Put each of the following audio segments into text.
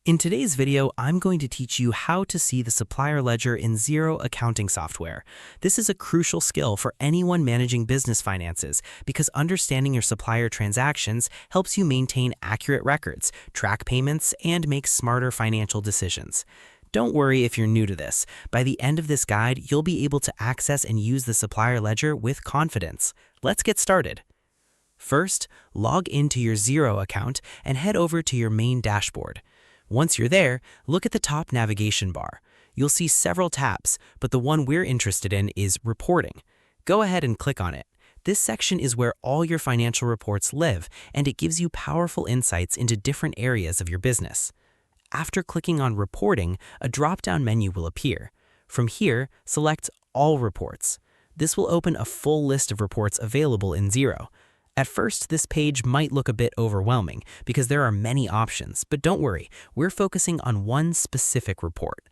In today's video, I'm going to teach you how to see the supplier ledger in Xero accounting software. This is a crucial skill for anyone managing business finances because understanding your supplier transactions helps you maintain accurate records, track payments, and make smarter financial decisions. Don't worry if you're new to this. By the end of this guide, you'll be able to access and use the supplier ledger with confidence. Let's get started. First, log into your Xero account and head over to your main dashboard. Once you're there, look at the top navigation bar. You'll see several tabs, but the one we're interested in is Reporting. Go ahead and click on it. This section is where all your financial reports live, and it gives you powerful insights into different areas of your business. After clicking on Reporting, a drop-down menu will appear. From here, select All Reports. This will open a full list of reports available in Xero. At first, this page might look a bit overwhelming because there are many options, but don't worry, we're focusing on one specific report.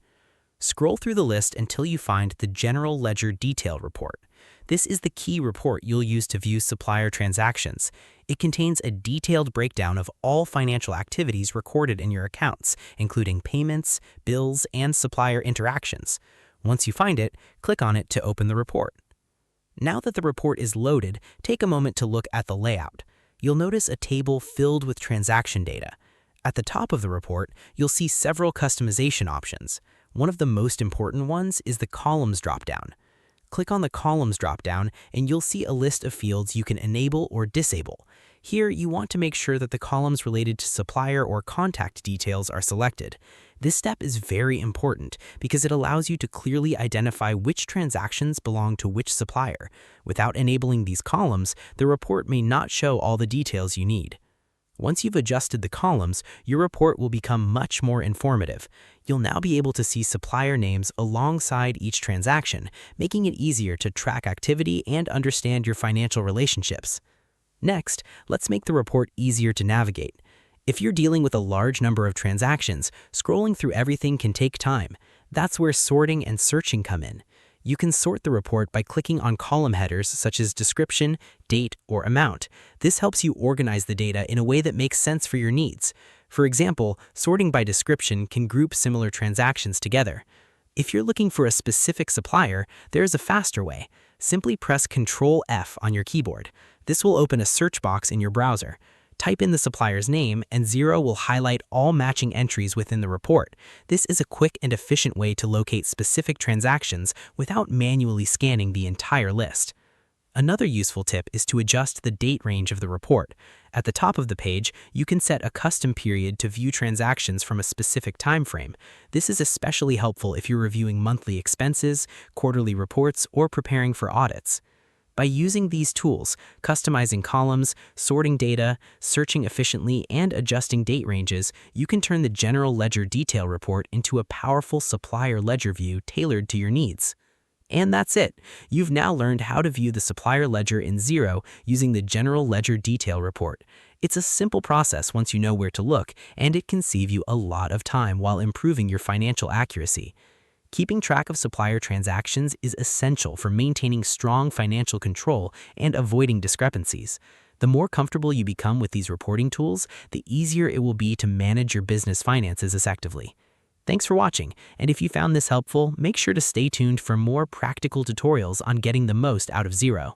Scroll through the list until you find the General Ledger Detail Report. This is the key report you'll use to view supplier transactions. It contains a detailed breakdown of all financial activities recorded in your accounts, including payments, bills, and supplier interactions. Once you find it, click on it to open the report. Now that the report is loaded, take a moment to look at the layout. You'll notice a table filled with transaction data. At the top of the report, you'll see several customization options. One of the most important ones is the Columns dropdown. Click on the Columns dropdown and you'll see a list of fields you can enable or disable. Here, you want to make sure that the columns related to supplier or contact details are selected. This step is very important because it allows you to clearly identify which transactions belong to which supplier. Without enabling these columns, the report may not show all the details you need. Once you've adjusted the columns, your report will become much more informative. You'll now be able to see supplier names alongside each transaction, making it easier to track activity and understand your financial relationships. Next, let's make the report easier to navigate. If you're dealing with a large number of transactions, scrolling through everything can take time. That's where sorting and searching come in. You can sort the report by clicking on column headers such as description, date, or amount. This helps you organize the data in a way that makes sense for your needs. For example, sorting by description can group similar transactions together. If you're looking for a specific supplier, there's a faster way. Simply press Ctrl F on your keyboard. This will open a search box in your browser. Type in the supplier's name and Xero will highlight all matching entries within the report. This is a quick and efficient way to locate specific transactions without manually scanning the entire list. Another useful tip is to adjust the date range of the report. At the top of the page, you can set a custom period to view transactions from a specific time frame. This is especially helpful if you're reviewing monthly expenses, quarterly reports, or preparing for audits. By using these tools, customizing columns, sorting data, searching efficiently, and adjusting date ranges, you can turn the General Ledger Detail Report into a powerful supplier ledger view tailored to your needs. And that's it. You've now learned how to view the supplier ledger in Xero using the General Ledger Detail Report. It's a simple process once you know where to look, and it can save you a lot of time while improving your financial accuracy. Keeping track of supplier transactions is essential for maintaining strong financial control and avoiding discrepancies. The more comfortable you become with these reporting tools, the easier it will be to manage your business finances effectively. Thanks for watching, and if you found this helpful, make sure to stay tuned for more practical tutorials on getting the most out of Xero.